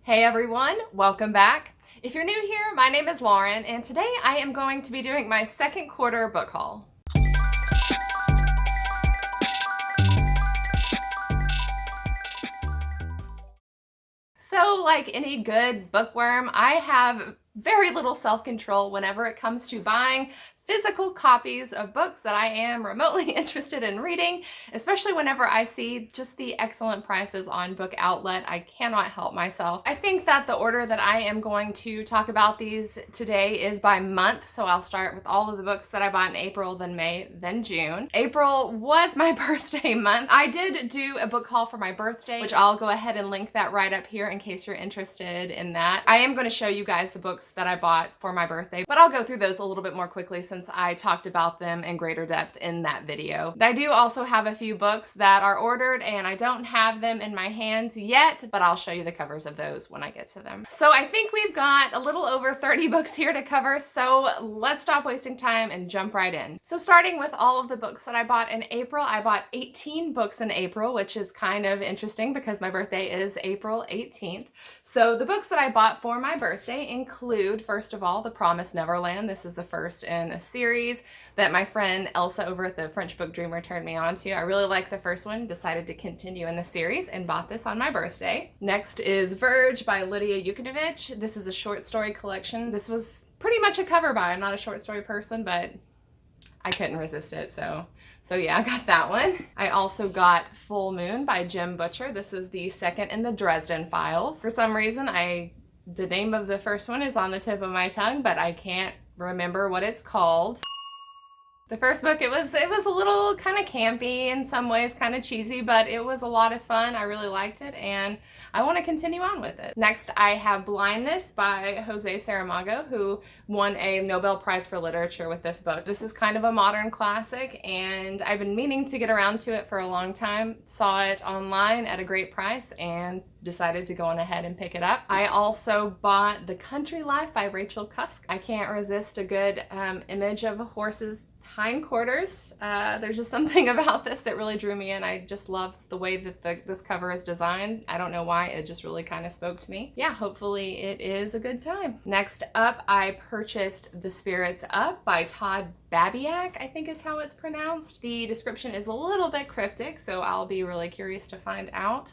Hey everyone, welcome back. If you're new here, my name is Lauren, and today I am going to be doing my second quarter book haul. So, like any good bookworm, I have very little self-control whenever it comes to buying physical copies of books that I am remotely interested in reading, especially whenever I see just the excellent prices on Book Outlet. I cannot help myself. I think that the order that I am going to talk about these today is by month, so I'll start with all of the books that I bought in April, then May, then June. April was my birthday month. I did do a book haul for my birthday, which I'll go ahead and link that right up here in case you're interested in that. I am going to show you guys the books that I bought for my birthday, but I'll go through those a little bit more quickly since I talked about them in greater depth in that video. I do also have a few books that are ordered and I don't have them in my hands yet, but I'll show you the covers of those when I get to them. So I think we've got a little over 30 books here to cover, so let's stop wasting time and jump right in. So starting with all of the books that I bought in April, I bought 18 books in April, which is kind of interesting because my birthday is April 18th. So the books that I bought for my birthday include, first of all, The Promised Neverland. This is the first in a series that my friend Elsa over at the French Book Dreamer turned me on to. I really liked the first one, decided to continue in the series, and bought this on my birthday. Next is Verge by Lydia Yuknavitch. This is a short story collection. This was pretty much a cover buy. I'm not a short story person, but I couldn't resist it, so yeah, I got that one. I also got Full Moon by Jim Butcher. This is the second in the Dresden Files. For some reason, the name of the first one is on the tip of my tongue, but I can't remember what it's called. The first book, it was a little kind of campy in some ways, kind of cheesy, but it was a lot of fun. I really liked it, and I want to continue on with it. Next, I have Blindness by Jose Saramago, who won a Nobel Prize for Literature with this book. This is kind of a modern classic, and I've been meaning to get around to it for a long time. Saw it online at a great price, and decided to go on ahead and pick it up. I also bought The Country Life by Rachel Cusk. I can't resist a good image of a horse's hindquarters. There's just something about this that really drew me in. I just love the way that this cover is designed. I don't know why, it just really kind of spoke to me. Yeah, hopefully it is a good time. Next up, I purchased The Spirits Up by Todd Babiak, I think is how it's pronounced. The description is a little bit cryptic, so I'll be really curious to find out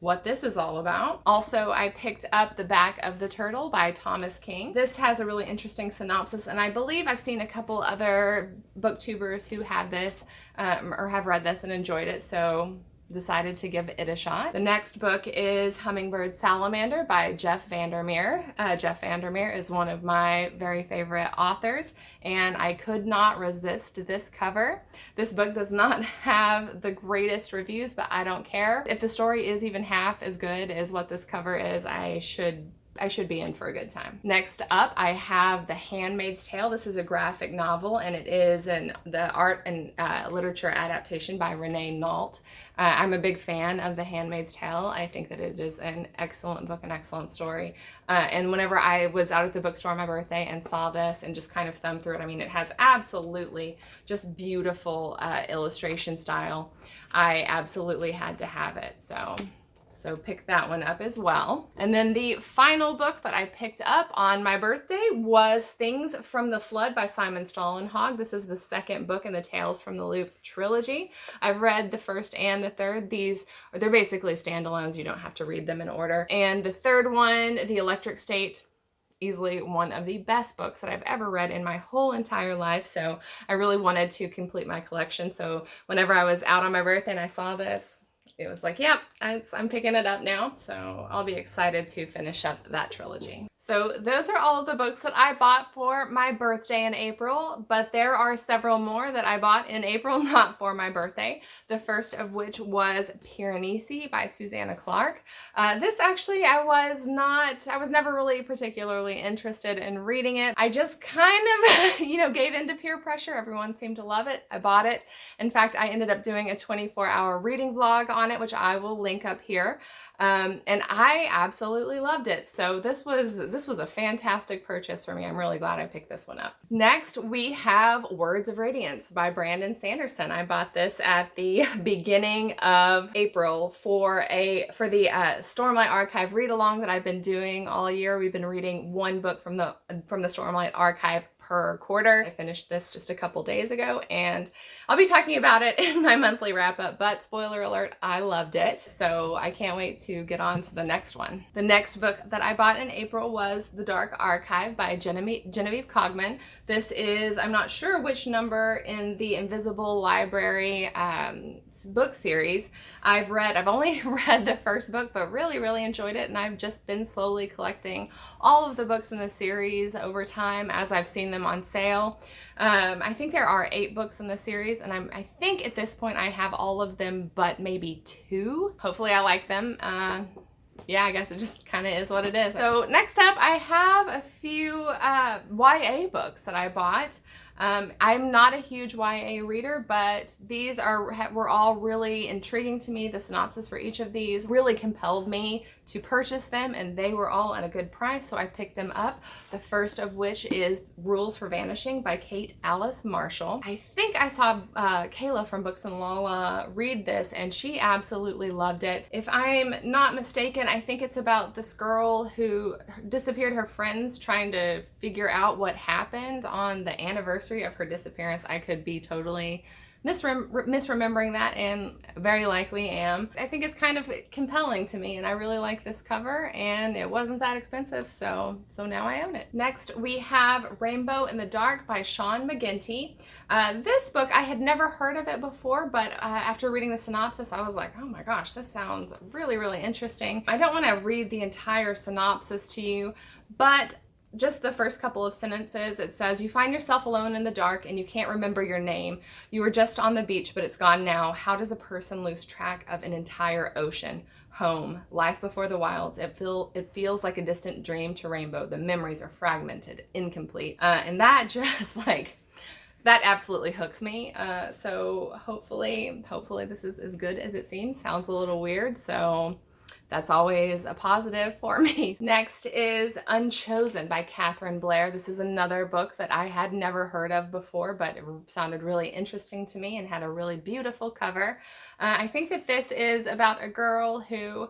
what this is all about. Also, I picked up The Back of the Turtle by Thomas King. This has a really interesting synopsis, and I believe I've seen a couple other booktubers who have this or have read this and enjoyed it, so decided to give it a shot. The next book is Hummingbird Salamander by Jeff Vandermeer. Jeff Vandermeer is one of my very favorite authors, and I could not resist this cover. This book does not have the greatest reviews, but I don't care. If the story is even half as good as what this cover is, I should be in for a good time. Next up, I have The Handmaid's Tale. This is a graphic novel, and it is the art and literature adaptation by Renee Nault. I'm a big fan of The Handmaid's Tale. I think that it is an excellent book, an excellent story. And whenever I was out at the bookstore on my birthday and saw this and just kind of thumbed through it, I mean, it has absolutely just beautiful illustration style. I absolutely had to have it, so pick that one up as well. And then the final book that I picked up on my birthday was Things from the Flood by Simon Stålenhag. This is the second book in the Tales from the Loop trilogy. I've read the first and the third. They're basically standalones. You don't have to read them in order. And the third one, The Electric State, easily one of the best books that I've ever read in my whole entire life. So I really wanted to complete my collection. So whenever I was out on my birthday and I saw this, it was like, yep, I'm picking it up now, so I'll be excited to finish up that trilogy. So those are all of the books that I bought for my birthday in April, but there are several more that I bought in April, not for my birthday. The first of which was Piranesi by Susanna Clarke. This actually, I was never really particularly interested in reading it. I just kind of, gave into peer pressure. Everyone seemed to love it. I bought it. In fact, I ended up doing a 24-hour reading vlog on it, which I will link up here. And I absolutely loved it. So this was this was a fantastic purchase for me. I'm really glad I picked this one up. Next, we have Words of Radiance by Brandon Sanderson. I bought this at the beginning of April for the Stormlight Archive read along that I've been doing all year. We've been reading one book from the Stormlight Archive per quarter. I finished this just a couple days ago, and I'll be talking about it in my monthly wrap up, but spoiler alert, I loved it. So I can't wait to get on to the next one. The next book that I bought in April was The Dark Archive by Genevieve Cogman. This is, I'm not sure which number in the Invisible Library book series. I've only read the first book, but really enjoyed it, and I've just been slowly collecting all of the books in the series over time as I've seen them on sale. I think there are 8 books in the series, and I think at this point I have all of them but maybe 2. Hopefully I like them. Yeah, I guess it just kind of is what it is. So next up, I have a few YA books that I bought. I'm not a huge YA reader, but these were all really intriguing to me. The synopsis for each of these really compelled me to purchase them, and they were all at a good price, so I picked them up. The first of which is Rules for Vanishing by Kate Alice Marshall. I think I saw Kayla from Books and Lala read this, and she absolutely loved it. If I'm not mistaken, I think it's about this girl who disappeared her friends trying to figure out what happened on the anniversary of her disappearance. I could be totally misremembering that, and very likely am. I think it's kind of compelling to me, and I really like this cover, and it wasn't that expensive, so now I own it. Next, we have Rainbow in the Dark by Sean McGinty. This book, I had never heard of it before, but after reading the synopsis, I was like, oh my gosh, this sounds really interesting. I don't want to read the entire synopsis to you, but just the first couple of sentences. It says, you find yourself alone in the dark and you can't remember your name. You were just on the beach, but it's gone now. How does a person lose track of an entire ocean? Home, life before the wilds. It feels like a distant dream to Rainbow. The memories are fragmented, incomplete. And that just that absolutely hooks me. So hopefully this is as good as it seems. Sounds a little weird, so that's always a positive for me. Next is Unchosen by Catherine Blair. This is another book that I had never heard of before, but it sounded really interesting to me and had a really beautiful cover. I think that this is about a girl who,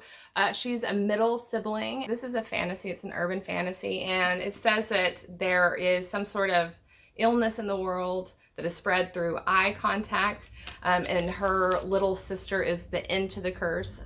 she's a middle sibling. This is a fantasy, it's an urban fantasy, and it says that there is some sort of illness in the world that is spread through eye contact, and her little sister is the end to the curse.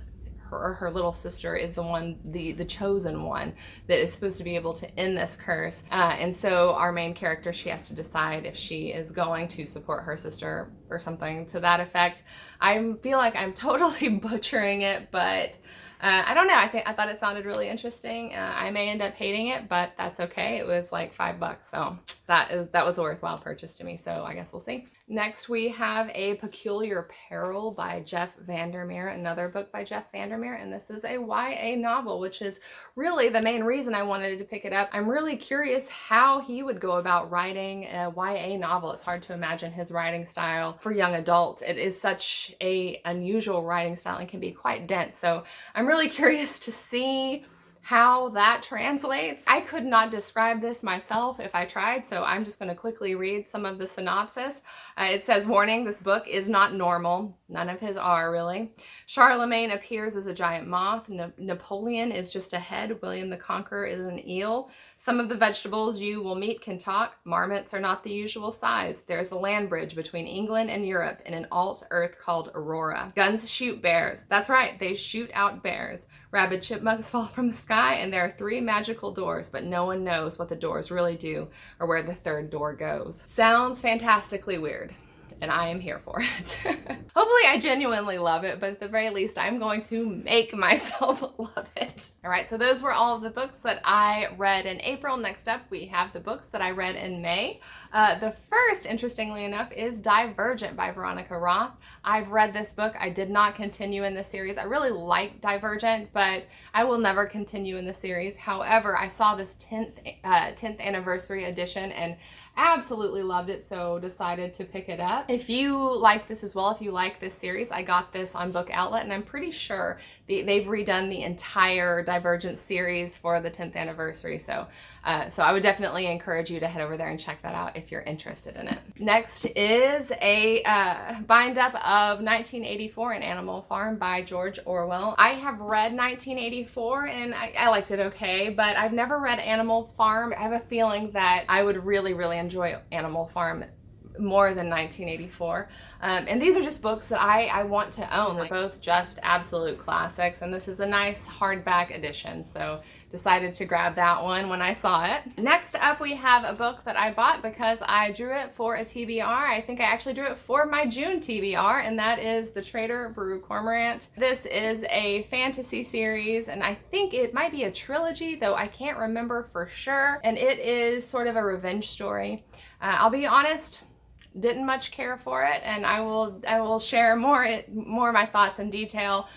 Her little sister is the one, the chosen one that is supposed to be able to end this curse. And so our main character, she has to decide if she is going to support her sister or something to that effect. I feel like I'm totally butchering it, but I don't know. I thought it sounded really interesting. I may end up hating it, but that's okay. It was like $5, so that was a worthwhile purchase to me. So I guess we'll see. Next, we have A Peculiar Peril by Jeff Vandermeer, another book by Jeff Vandermeer, and this is a YA novel, which is really the main reason I wanted to pick it up. I'm really curious how he would go about writing a YA novel. It's hard to imagine his writing style for young adults. It is such an unusual writing style and can be quite dense. So I'm really curious to see how that translates. I could not describe this myself if I tried, so I'm just going to quickly read some of the synopsis. It says, warning, this book is not normal. None of his are, really. Charlemagne appears as a giant moth. Napoleon is just a head. William the Conqueror is an eel. Some of the vegetables you will meet can talk. Marmots are not the usual size. There's a land bridge between England and Europe in an alt-Earth called Aurora. Guns shoot bears. That's right, they shoot out bears. Rabid chipmunks fall from the sky, and there are 3 magical doors, but no one knows what the doors really do or where the third door goes. Sounds fantastically weird, and I am here for it. Hopefully I genuinely love it, but at the very least I'm going to make myself love it. All right, so those were all of the books that I read in April. Next up, we have the books that I read in May. The first, interestingly enough, is Divergent by Veronica Roth. I've read this book. I did not continue in the series. I really like Divergent, but I will never continue in the series. However, I saw this 10th anniversary edition and absolutely loved it, so decided to pick it up. If you like this as well, if you like this series, I got this on Book Outlet, and I'm pretty sure they've redone the entire Divergent series for the 10th anniversary. So I would definitely encourage you to head over there and check that out if you're interested in it. Next is a bind up of 1984, An Animal Farm by George Orwell. I have read 1984 and I liked it okay, but I've never read Animal Farm. I have a feeling that I would really, really enjoy Animal Farm more than 1984. And these are just books that I want to own. They're both just absolute classics, and this is a nice hardback edition, so decided to grab that one when I saw it. Next up, we have a book that I bought because I drew it for a TBR. I think I actually drew it for my June TBR, and that is The Traitor, Brew Cormorant. This is a fantasy series, and I think it might be a trilogy, though I can't remember for sure, and it is sort of a revenge story. I'll be honest, didn't much care for it, and I will share more of my thoughts in detail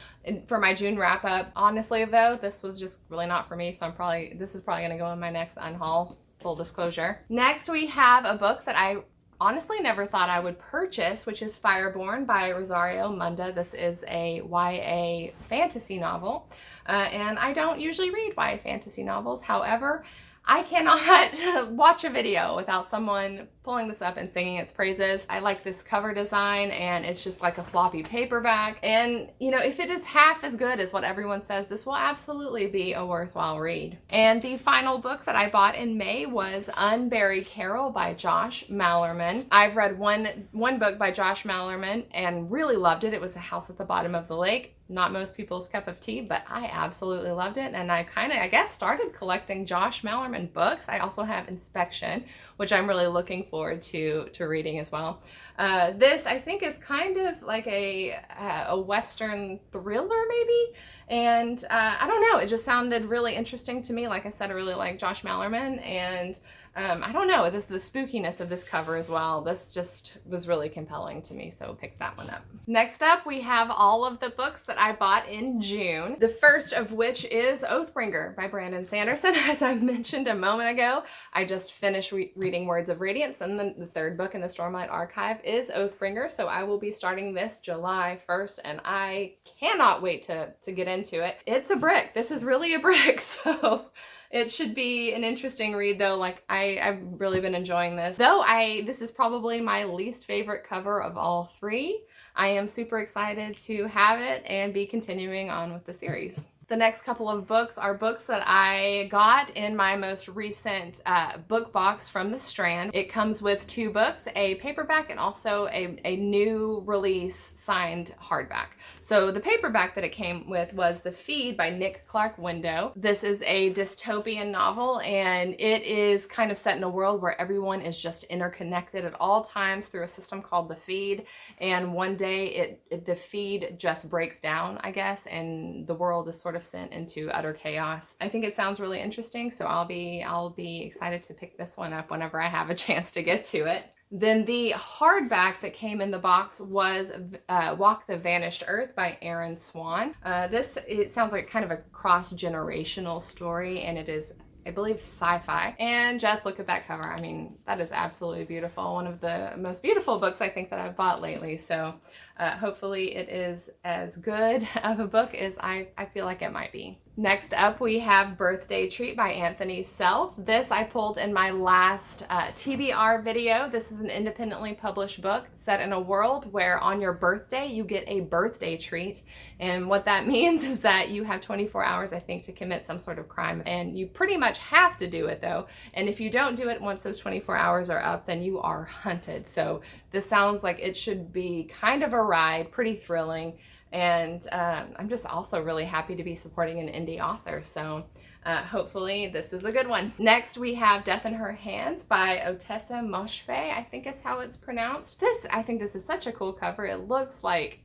for my June wrap up. Honestly though, this was just really not for me, so this is probably gonna go in my next unhaul, full disclosure. Next we have a book that I honestly never thought I would purchase, which is Fireborn by Rosario Munda. This is a YA fantasy novel, and I don't usually read YA fantasy novels. However, I cannot watch a video without someone pulling this up and singing its praises. I like this cover design, and it's just like a floppy paperback. And you know, if it is half as good as what everyone says, this will absolutely be a worthwhile read. And the final book that I bought in May was Unbury Carol by Josh Malerman. I've read one book by Josh Malerman and really loved it. It was A House at the Bottom of the Lake. Not most people's cup of tea, but I absolutely loved it. And I I guess, started collecting Josh Malerman books. I also have Inspection, which I'm really looking forward to reading as well. This, I think, is kind of like a Western thriller, maybe. And I don't know, it just sounded really interesting to me. Like I said, I really like Josh Malerman, and I don't know, the spookiness of this cover as well. This just was really compelling to me, so picked that one up. Next up, we have all of the books that I bought in June. The first of which is Oathbringer by Brandon Sanderson. As I mentioned a moment ago, I just finished reading Words of Radiance, and then the third book in the Stormlight Archive is Oathbringer, so I will be starting this July 1st, and I cannot wait to get into it. It's a brick. This is really a brick, so it should be an interesting read, though. Like, I've really been enjoying this. Though this is probably my least favorite cover of all three, I am super excited to have it and be continuing on with the series. The next couple of books are books that I got in my most recent book box from The Strand. It comes with 2 books, a paperback and also a new release signed hardback. So the paperback that it came with was The Feed by Nick Clark Window. This is a dystopian novel, and it is kind of set in a world where everyone is just interconnected at all times through a system called The Feed. And one day the feed just breaks down, I guess, and the world is sort of sent into utter chaos. I think it sounds really interesting, so I'll be excited to pick this one up whenever I have a chance to get to it. Then the hardback that came in the box was Walk the Vanished Earth by Aaron Swan. It sounds like kind of a cross-generational story, and it is, I believe, sci-fi. And just look at that cover. I mean, that is absolutely beautiful. One of the most beautiful books I think that I've bought lately. So hopefully it is as good of a book as I feel like it might be. Next up, we have Birthday Treat by Anthony Self. This I pulled in my last TBR video. This is an independently published book set in a world where on your birthday you get a birthday treat. And what that means is that you have 24 hours, I think, to commit some sort of crime. And you pretty much have to do it, though. And if you don't do it once those 24 hours are up, then you are hunted. So this sounds like it should be kind of a ride, pretty thrilling. And I'm just also really happy to be supporting an indie author, so hopefully this is a good one. Next, we have Death in Her Hands by Otessa Moshfegh, I think is how it's pronounced. I think this is such a cool cover. It looks like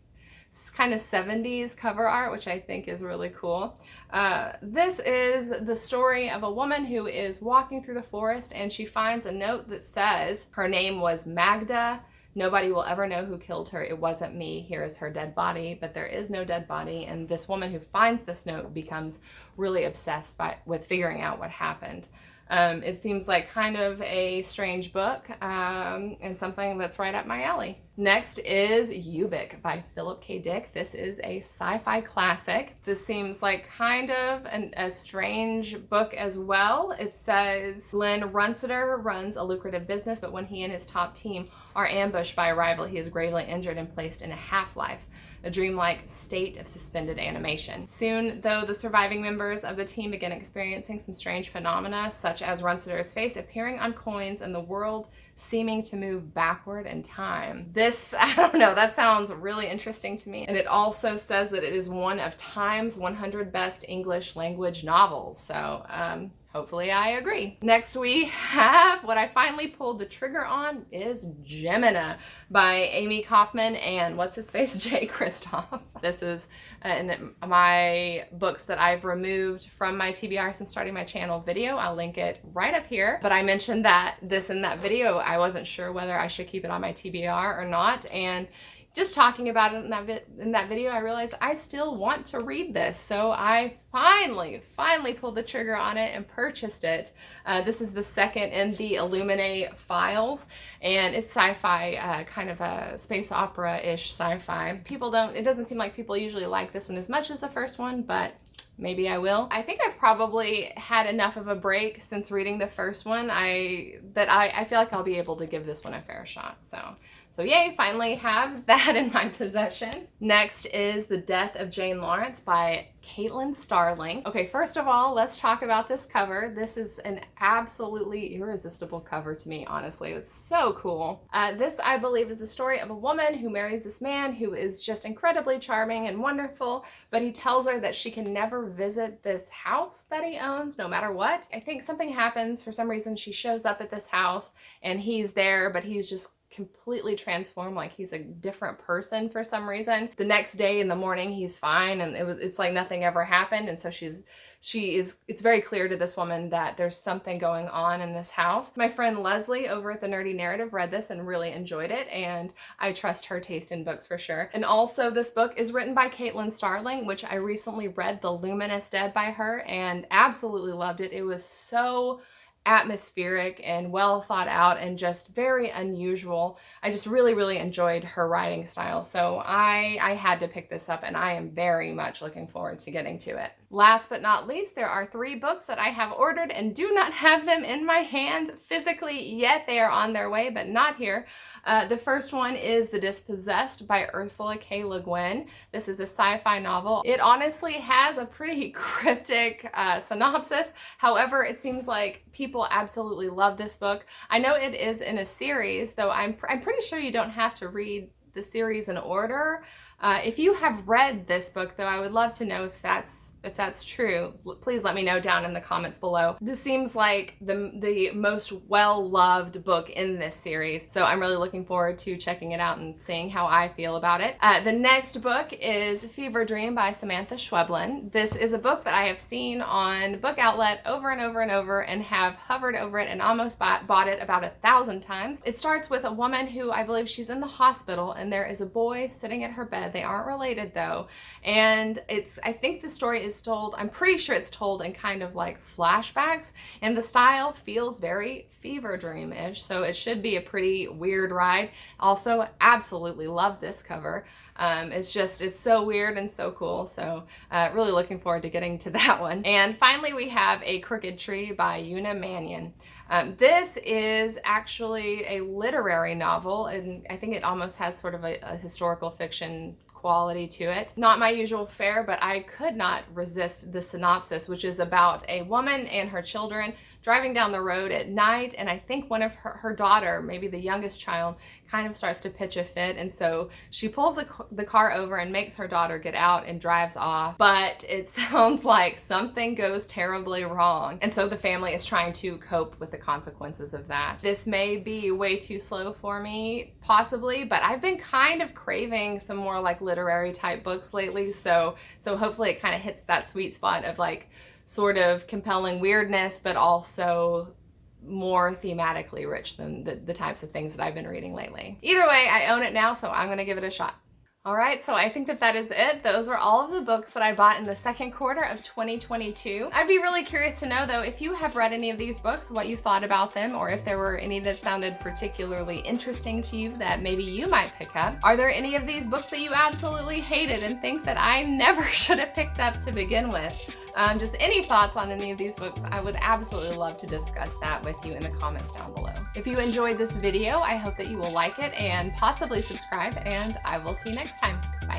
kind of 70s cover art, which I think is really cool. This is the story of a woman who is walking through the forest, and she finds a note that says her name was Magda. Nobody will ever know who killed her. It wasn't me. Here is her dead body, but there is no dead body. And this woman who finds this note becomes really obsessed with figuring out what happened. It seems like kind of a strange book and something that's right up my alley. Next is Ubik by Philip K. Dick. This is a sci-fi classic. This seems like kind of a strange book as well. It says Glenn Runsiter runs a lucrative business, but when he and his top team are ambushed by a rival, he is gravely injured and placed in a half-life, a dreamlike state of suspended animation. Soon, though, the surviving members of the team begin experiencing some strange phenomena, such as Runsiter's face appearing on coins and the world seeming to move backward in time. This, I don't know, that sounds really interesting to me. And it also says that it is one of Time's 100 best English language novels. So, hopefully I agree. Next we have, what I finally pulled the trigger on is Gemina by Amy Kaufman and what's-his-face, Jay Kristoff. This is in my books that I've removed from my TBR since starting my channel video. I'll link it right up here. But I mentioned that this in that video, I wasn't sure whether I should keep it on my TBR or not. And just talking about it in that video, I realized I still want to read this. So I finally pulled the trigger on it and purchased it. This is the second in the Illuminae files, and it's sci-fi, kind of a space opera-ish sci-fi. It doesn't seem like people usually like this one as much as the first one, but maybe I will. I think I've probably had enough of a break since reading the first one that I feel like I'll be able to give this one a fair shot. So yay, finally have that in my possession. Next is The Death of Jane Lawrence by Caitlin Starling. Okay, first of all, let's talk about this cover. This is an absolutely irresistible cover to me, honestly. It's so cool. This, I believe, is the story of a woman who marries this man who is just incredibly charming and wonderful, but he tells her that she can never visit this house that he owns, no matter what. I think something happens. For some reason, she shows up at this house and he's there, but he's just completely transformed, like he's a different person for some reason. The next day in the morning he's fine, and it's like nothing ever happened. And so it's very clear to this woman that there's something going on in this house. My friend Leslie over at The Nerdy Narrative read this and really enjoyed it, and I trust her taste in books for sure. And also this book is written by Caitlin Starling, which I recently read The Luminous Dead by her and absolutely loved it. It was so atmospheric and well thought out and just very unusual. I just really enjoyed her writing style. So I had to pick this up, and I am very much looking forward to getting to it. Last but not least, there are 3 books that I have ordered and do not have them in my hands physically yet. They are on their way, but not here. The first one is The Dispossessed by Ursula K. Le Guin. This is a sci-fi novel. It honestly has a pretty cryptic synopsis. However, it seems like people absolutely love this book. I know it is in a series, though I'm pretty sure you don't have to read the series in order. If you have read this book, though, I would love to know if that's true. Please let me know down in the comments below. This seems like the most well-loved book in this series, so I'm really looking forward to checking it out and seeing how I feel about it. The next book is Fever Dream by Samantha Schweblin. This is a book that I have seen on Book Outlet over and over and over and have hovered over it and almost bought it about 1,000 times. It starts with a woman who, I believe she's in the hospital, and there is a boy sitting at her bed. They aren't related though, and I think the story is told, I'm pretty sure it's told in kind of like flashbacks, and the style feels very Fever Dream-ish, so it should be a pretty weird ride. Also, absolutely love this cover. It's so weird and so cool, so really looking forward to getting to that one. And finally, we have A Crooked Tree by Una Mannion. This is actually a literary novel, and I think it almost has sort of a historical fiction quality to it. Not my usual fare, but I could not resist the synopsis, which is about a woman and her children driving down the road at night, and I think one of her daughter, maybe the youngest child, kind of starts to pitch a fit, and so she pulls the car over and makes her daughter get out and drives off. But it sounds like something goes terribly wrong, and so the family is trying to cope with the consequences of that. This may be way too slow for me, possibly, but I've been kind of craving some more like literary type books lately, so hopefully it kind of hits that sweet spot of like sort of compelling weirdness, but also more thematically rich than the types of things that I've been reading lately. Either way, I own it now, so I'm gonna give it a shot. All right, so I think that is it. Those are all of the books that I bought in the second quarter of 2022. I'd be really curious to know, though, if you have read any of these books, what you thought about them, or if there were any that sounded particularly interesting to you that maybe you might pick up. Are there any of these books that you absolutely hated and think that I never should have picked up to begin with? Just any thoughts on any of these books, I would absolutely love to discuss that with you in the comments down below. If you enjoyed this video, I hope that you will like it and possibly subscribe, and I will see you next time. Bye.